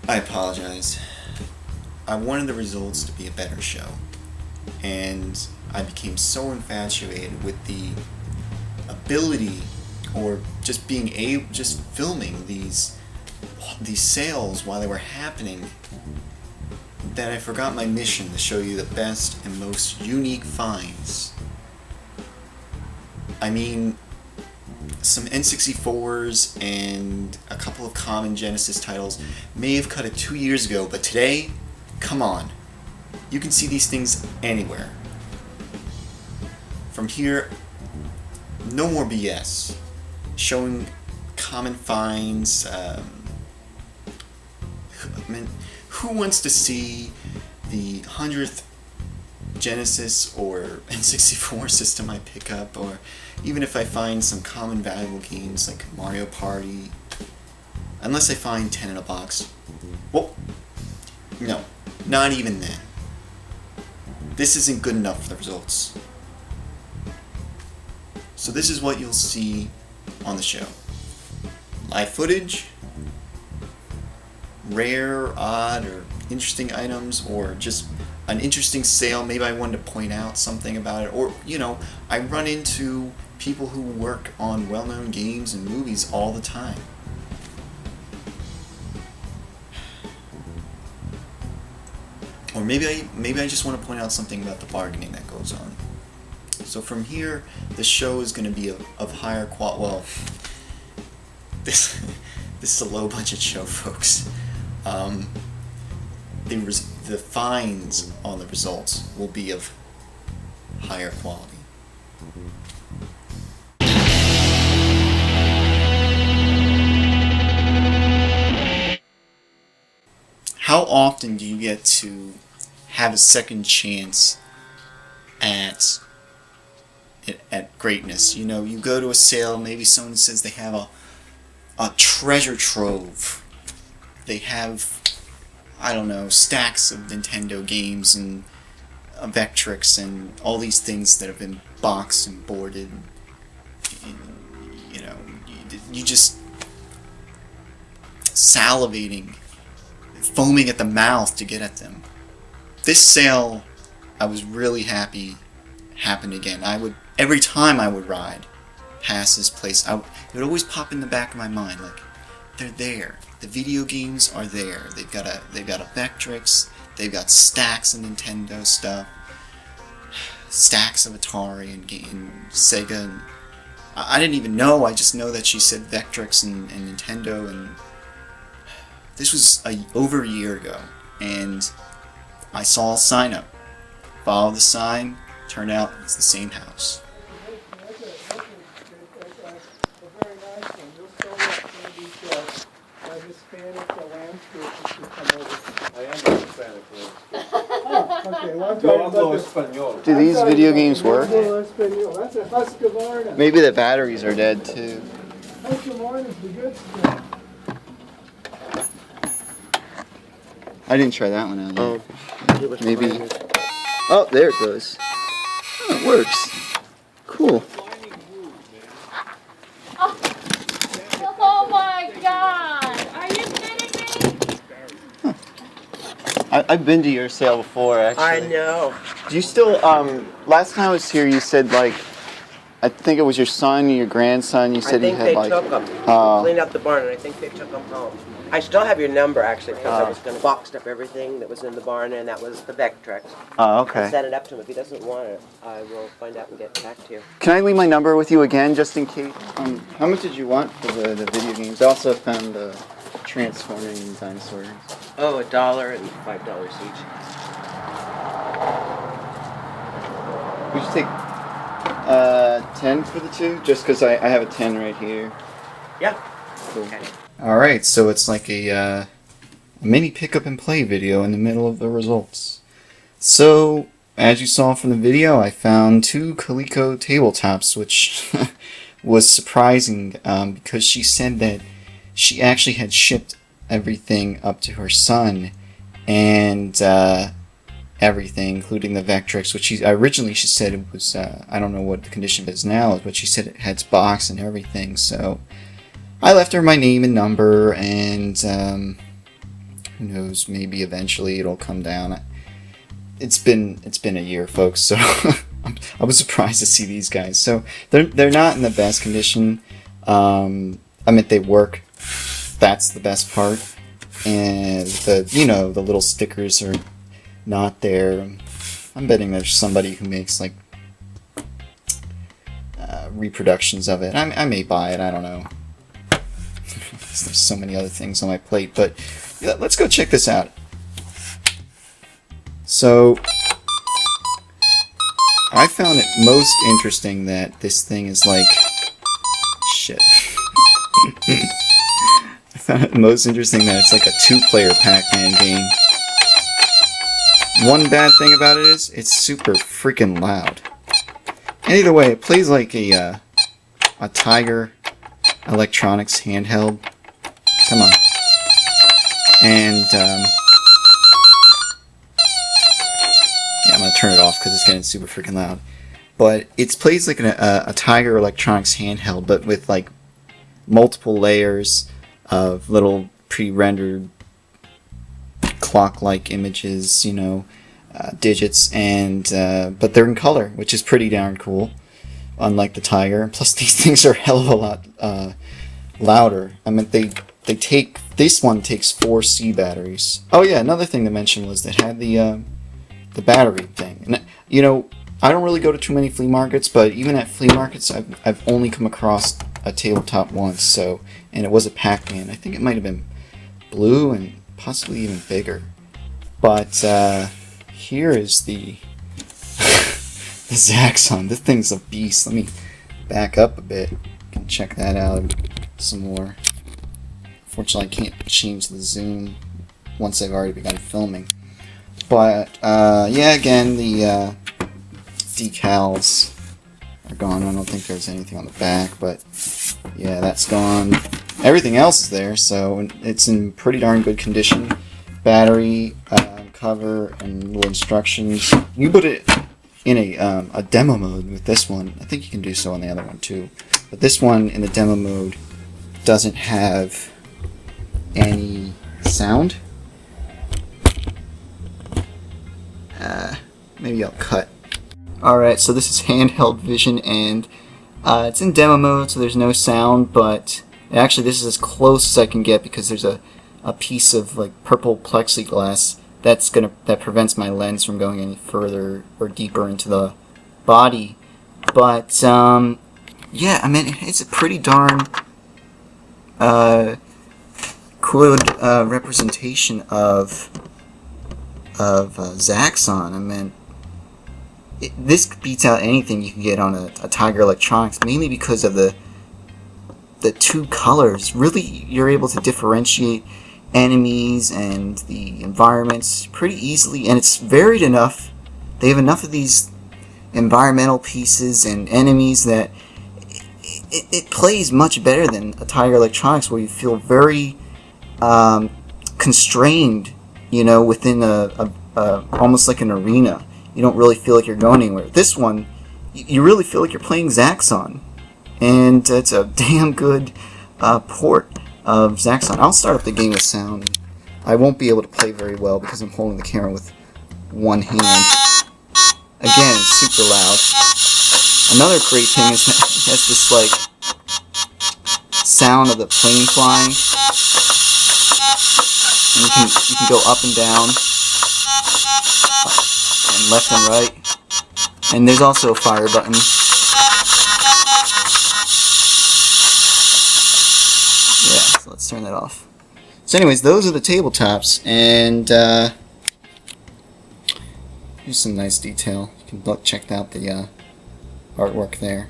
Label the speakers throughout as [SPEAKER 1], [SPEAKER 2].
[SPEAKER 1] I apologize. I wanted the results to be a better show, and I became so infatuated with the ability, or just being able, just filming these sales while they were happening, that I forgot my mission to show you the best and most unique finds. I mean, some N64s and a couple of common Genesis titles may have cut it 2 years ago, but today, come on. You can see these things anywhere. From here, no more BS. Showing common finds. Who wants to see the 100th Genesis or N64 system I pick up, or even if I find some common valuable games like Mario Party, unless I find 10 in a box. Well, no, not even then. This isn't good enough for the results. So this is what you'll see on the show. Live footage, rare, odd, or interesting items, or just an interesting sale. Maybe I wanted to point out something about it, or, you know, I run into people who work on well-known games and movies all the time. Or maybe I just want to point out something about the bargaining that goes on. So from here, the show is going to be of higher quality. Well, this is a low-budget show, folks. The finds on the results will be of higher quality. How often do you get to have a second chance at greatness? You know, you go to a sale, maybe someone says they have a treasure trove. They have, I don't know, stacks of Nintendo games and a Vectrex and all these things that have been boxed and boarded. And, you know, you just salivating, foaming at the mouth to get at them. This sale, I was really happy happened again. Every time I would ride past this place, it would always pop in the back of my mind, like, they're there. The video games are there. They've got a Vectrex. They've got stacks of Nintendo stuff, stacks of Atari and Sega. And I didn't even know. I just know that she said Vectrex and Nintendo, and this was over a year ago. And I saw a sign up. Followed the sign. Turned out it's the same house. Do these video games work? Maybe the batteries are dead too. I didn't try that one out yet. Maybe. Oh, there it goes. Oh, it works. Cool.
[SPEAKER 2] Oh my God! Are you kidding me?
[SPEAKER 1] I've been to your sale before, actually.
[SPEAKER 3] I know.
[SPEAKER 1] Do you still, last time I was here, you said, like, I think it was your son, your grandson, you said he had, like...
[SPEAKER 3] I think they took them. Cleaned up the barn, and I think they took them home. I still have your number, actually, because I was going to box up everything that was in the barn, and that was the Vectrex.
[SPEAKER 1] Oh, okay.
[SPEAKER 3] I set it up to him. If he doesn't want it, I will find out and get back to you.
[SPEAKER 1] Can I leave my number with you again, just in case? How much did you want for the video games? I also found the transforming dinosaurs.
[SPEAKER 3] Oh, $1 and $5 each.
[SPEAKER 1] We should take 10 for the two, just because I have a 10 right here.
[SPEAKER 3] Yeah.
[SPEAKER 1] Cool.
[SPEAKER 3] Okay.
[SPEAKER 1] Alright, so it's like a mini pick-up and play video in the middle of the results. So, as you saw from the video, I found 2 Coleco tabletops, which was surprising because she said that she actually had shipped everything up to her son, and everything, including the Vectrex, which originally she said it was, I don't know what the condition of it is now, but she said it had its box and everything, so I left her my name and number, and Who knows? Maybe eventually it'll come down. It's been a year, folks. So I was surprised to see these guys. So they're not in the best condition. I mean, they work. That's the best part. And the little stickers are not there. I'm betting there's somebody who makes like reproductions of it. I may buy it. I don't know. There's so many other things on my plate, but yeah, let's go check this out. So I found it most interesting that this thing is like shit. I found it most interesting that it's like a 2-player Pac-Man game. One bad thing about it is it's super freaking loud. And either way, it plays like a Tiger Electronics handheld. Come on. And yeah, I'm gonna turn it off because it's getting super freaking loud. But it plays like a Tiger Electronics handheld, but with like multiple layers of little pre-rendered clock-like images, digits, and but they're in color, which is pretty darn cool, unlike the Tiger. Plus, these things are a hell of a lot louder. I mean, this one takes 4 C batteries. Oh yeah, another thing to mention was that it had the battery thing. And I don't really go to too many flea markets, but even at flea markets, I've only come across a tabletop once. And it was a Pac-Man. I think it might have been blue and possibly even bigger. But here is the the Zaxxon. This thing's a beast. Let me back up a bit. You can check that out some more. Unfortunately, I can't change the zoom once I've already begun filming. But yeah, again, the decals are gone. I don't think there's anything on the back, but yeah, that's gone. Everything else is there, so it's in pretty darn good condition. Battery, cover, and little instructions. You put it in a demo mode with this one. I think you can do so on the other one too. But this one in the demo mode doesn't have any sound. Maybe I'll cut. Alright, so this is handheld vision, and it's in demo mode, so there's no sound, but actually this is as close as I can get because there's a piece of like purple plexiglass that prevents my lens from going any further or deeper into the body. But yeah, I mean, it's a pretty darn good representation of Zaxxon. I mean, this beats out anything you can get on a Tiger Electronics, mainly because of the 2 colors. Really, you're able to differentiate enemies and the environments pretty easily, and it's varied enough. They have enough of these environmental pieces and enemies that it plays much better than a Tiger Electronics, where you feel very constrained, within a almost like an arena. You don't really feel like you're going anywhere. This one, you really feel like you're playing Zaxxon, and it's a damn good port of Zaxxon. I'll start up the game with sound. I won't be able to play very well because I'm holding the camera with one hand. Again, it's super loud. Another great thing is that it has this like sound of the plane flying. And you can go up and down, and left and right. And there's also a fire button. Yeah, so let's turn that off. So anyways, those are the tabletops, and here's some nice detail. You can check out the artwork there.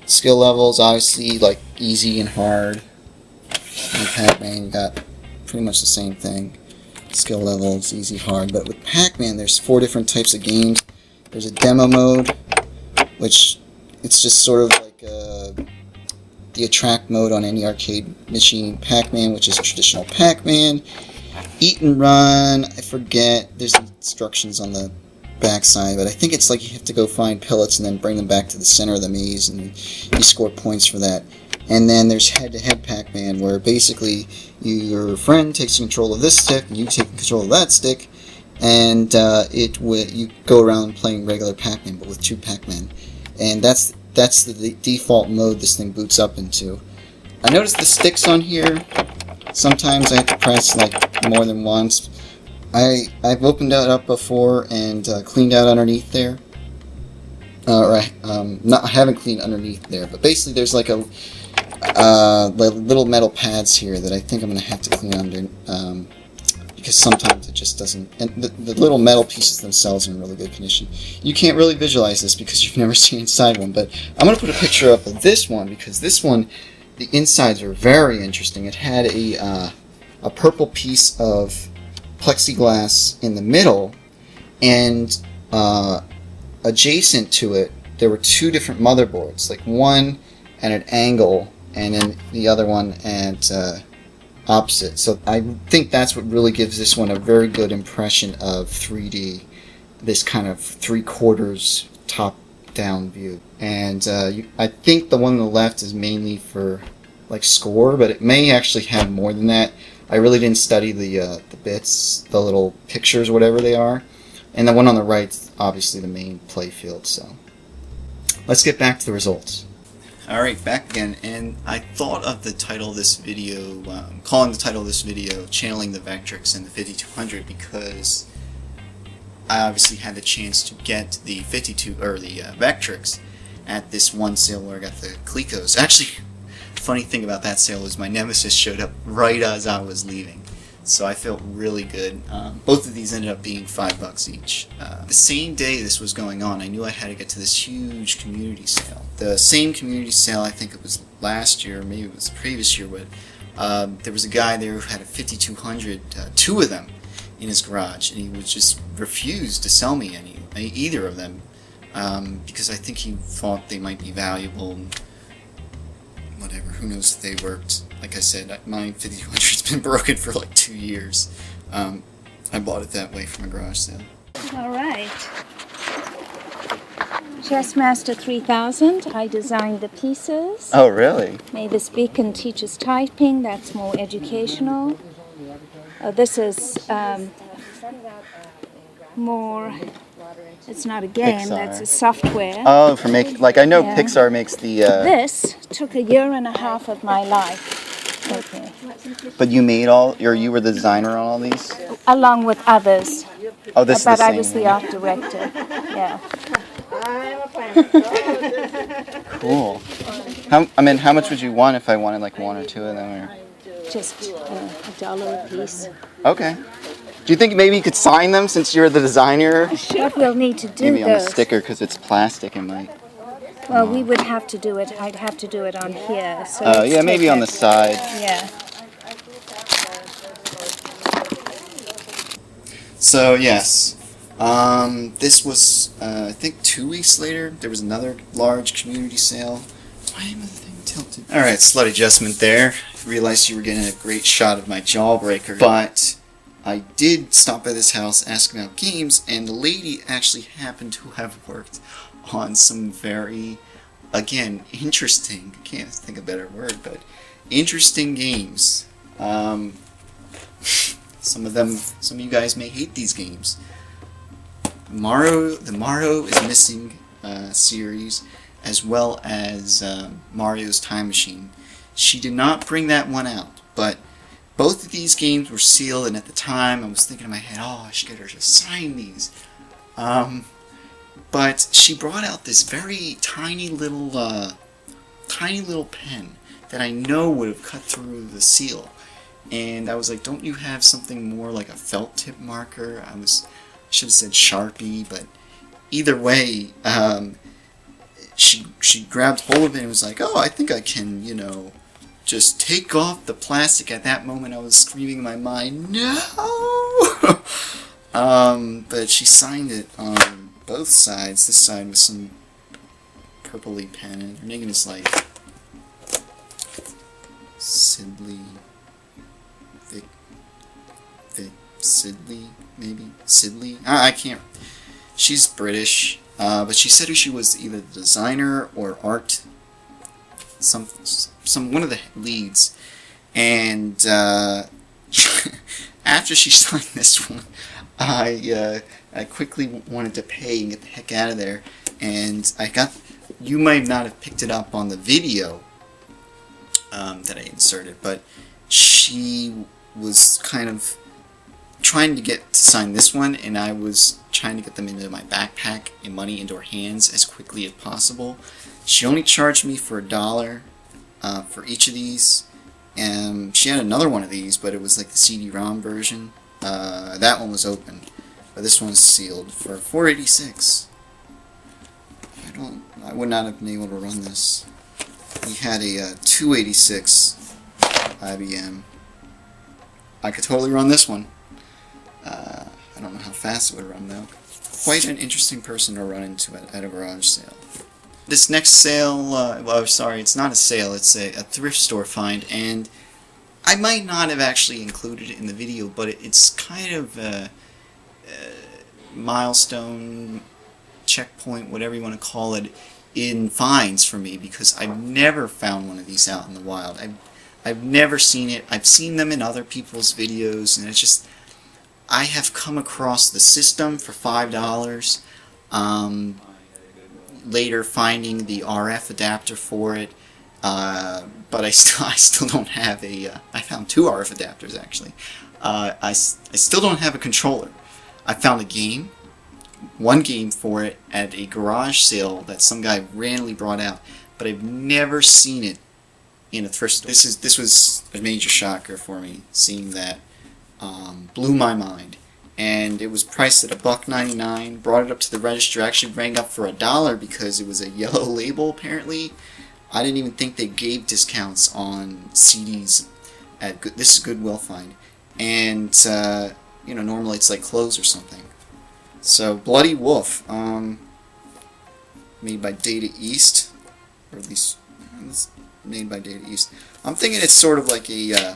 [SPEAKER 1] Skill levels, obviously, like easy and hard. In Pac-Man, you got pretty much the same thing. Skill levels, easy, hard. But with Pac-Man, there's 4 different types of games. There's a demo mode, which it's just sort of like the attract mode on any arcade machine. Pac-Man, which is traditional Pac-Man. Eat and run, I forget. There's instructions on the backside, but I think it's like you have to go find pellets and then bring them back to the center of the maze, and you score points for that. And then there's head-to-head Pac-Man, where basically your friend takes control of this stick, and you take control of that stick, and you go around playing regular Pac-Man, but with 2 Pac-Men. And that's the default mode this thing boots up into. I noticed the sticks on here. Sometimes I have to press like more than once. I've opened that up before and cleaned out underneath there. I haven't cleaned underneath there, but basically there's like a little metal pads here that I think I'm going to have to clean under, because sometimes it just doesn't, and the little metal pieces themselves are in really good condition. You can't really visualize this because you've never seen inside one, but I'm going to put a picture up of this one, because this one, the insides are very interesting. It had a purple piece of plexiglass in the middle, and adjacent to it there were 2 different motherboards, like one at an angle and then the other one at opposite. So I think that's what really gives this one a very good impression of 3D, this kind of 3/4 top-down view. And I think the one on the left is mainly for like score, but it may actually have more than that. I really didn't study the bits, the little pictures, whatever they are. And the one on the right's obviously the main play field. So let's get back to the results. Alright, back again, and I thought of the title of this video, calling the title of this video Channeling the Vectrex and the 5200, because I obviously had the chance to get the Vectrex at this one sale where I got the Clecos. Actually, the funny thing about that sale is my Nemesis showed up right as I was leaving, so I felt really good. Both of these ended up being $5 each. The same day this was going on, I knew I had to get to this huge community sale. The same community sale, I think it was last year, maybe it was the previous year, but there was a guy there who had a 5200, 2 of them, in his garage, and he would just refuse to sell me either of them, because I think he thought they might be valuable, and whatever, who knows if they worked. Like I said, my 5200's been broken for like 2 years. I bought it that way from a garage sale.
[SPEAKER 2] Alright. Chessmaster 3000, I designed the pieces.
[SPEAKER 1] Oh, really?
[SPEAKER 2] Mavis Beacon teaches typing, that's more educational. This is more, it's not a game,
[SPEAKER 1] Pixar.
[SPEAKER 2] That's a software.
[SPEAKER 1] Oh, for like I know
[SPEAKER 2] Yeah.
[SPEAKER 1] Pixar makes the...
[SPEAKER 2] This took 1.5 years of my life. Okay.
[SPEAKER 1] But you made you were the designer on all these?
[SPEAKER 2] Along with others.
[SPEAKER 1] Oh, this
[SPEAKER 2] But
[SPEAKER 1] is the
[SPEAKER 2] I
[SPEAKER 1] same
[SPEAKER 2] was the
[SPEAKER 1] one.
[SPEAKER 2] art director. Yeah.
[SPEAKER 1] Cool. How much would you want if I wanted like 1 or 2 of them? Or...
[SPEAKER 2] Just $1 a piece.
[SPEAKER 1] Okay. Do you think maybe you could sign them since you're the designer?
[SPEAKER 2] What we'll need to do
[SPEAKER 1] Maybe on a
[SPEAKER 2] those.
[SPEAKER 1] sticker because it's plastic and might...
[SPEAKER 2] Well, we would have to do it. I'd have to do it on here. So
[SPEAKER 1] Oh,
[SPEAKER 2] let's
[SPEAKER 1] yeah,
[SPEAKER 2] take
[SPEAKER 1] maybe on the
[SPEAKER 2] it.
[SPEAKER 1] side.
[SPEAKER 2] Yeah.
[SPEAKER 1] So, yes. This was, I think 2 weeks later, there was another large community sale. Why am I the thing tilted? Alright, slight adjustment there. I realized you were getting a great shot of my jawbreaker. But I did stop by this house, ask about games, and the lady actually happened to have worked on some very, again, interesting, I can't think of a better word, but interesting games. Some of you guys may hate these games. The Mario is Missing series, as well as Mario's Time Machine. She did not bring that one out, but both of these games were sealed, and at the time I was thinking in my head, oh, I should get her to sign these. But she brought out this very tiny little pen that I know would have cut through the seal. And I was like, don't you have something more like a felt tip marker? I should have said Sharpie, but either way, she grabbed hold of it and was like, oh, I think I can, just take off the plastic. At that moment I was screaming in my mind, no! But she signed it on both sides. This side with some purpley pen, and her name is like Sidley, Sidley, maybe Sidley. I can't. She's British, but she said she was either the designer or art one of the leads, and after she signed this one, I quickly wanted to pay and get the heck out of there, and you might not have picked it up on the video that I inserted, but she was kind of trying to get to sign this one, and I was trying to get them into my backpack and money into her hands as quickly as possible. She only charged me for $1 for each of these. She had another one of these, but it was like the CD-ROM version. That one was open, but this one's sealed for $4.86. I would not have been able to run this. We had a 286 IBM. I could totally run this one. I don't know how fast it would run though. Quite an interesting person to run into at a garage sale. This next sale, well, sorry, it's not a sale, it's a thrift store find, and I might not have actually included it in the video, but it's kind of a milestone, checkpoint, whatever you want to call it, in finds for me, because I've never found one of these out in the wild. I've never seen it. I've seen them in other people's videos, and it's just, I have come across the system for $5. Later finding the RF adapter for it, but I still don't have a. I found 2 RF adapters actually. I still don't have a controller. I found a game, one game for it at a garage sale that some guy randomly brought out, but I've never seen it in a thrift store. This was a major shocker for me, seeing that. Blew my mind, and it was priced at $1.99. Brought it up to the register, actually rang up for $1 because it was a yellow label apparently. I didn't even think they gave discounts on CDs at this is Goodwill find, and you know, normally it's like clothes or something. So Bloody Wolf, made by Data East, or at least it's made by Data East. I'm thinking it's sort of like a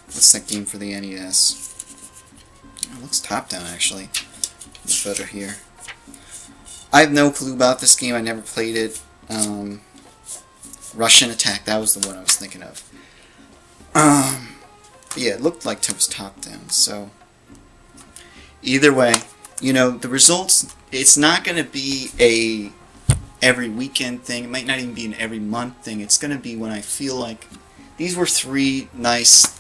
[SPEAKER 1] what's that game for the NES? It looks top-down, actually. It's better here. I have no clue about this game. I never played it. Russian Attack, that was the one I was thinking of. Yeah, it looked like it was top-down, so... Either way, you know, the results, it's not going to be a every weekend thing. It might not even be an every month thing. It's going to be when I feel like... These were 3 nice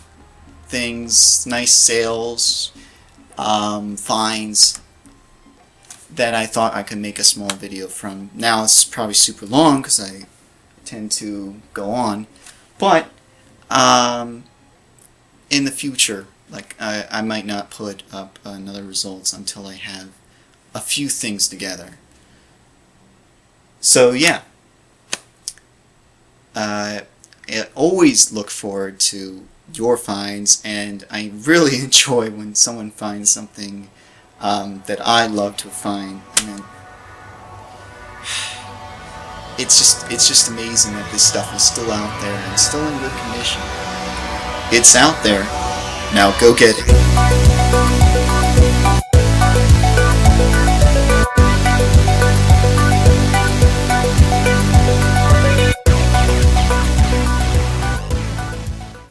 [SPEAKER 1] things, nice sales, finds that I thought I could make a small video from. Now it's probably super long because I tend to go on, but in the future, like I might not put up another results until I have a few things together. So yeah, I always look forward to your finds, and I really enjoy when someone finds something that I love to find. And then it's just amazing that this stuff is still out there and still in good condition. It's out there. Now go get it.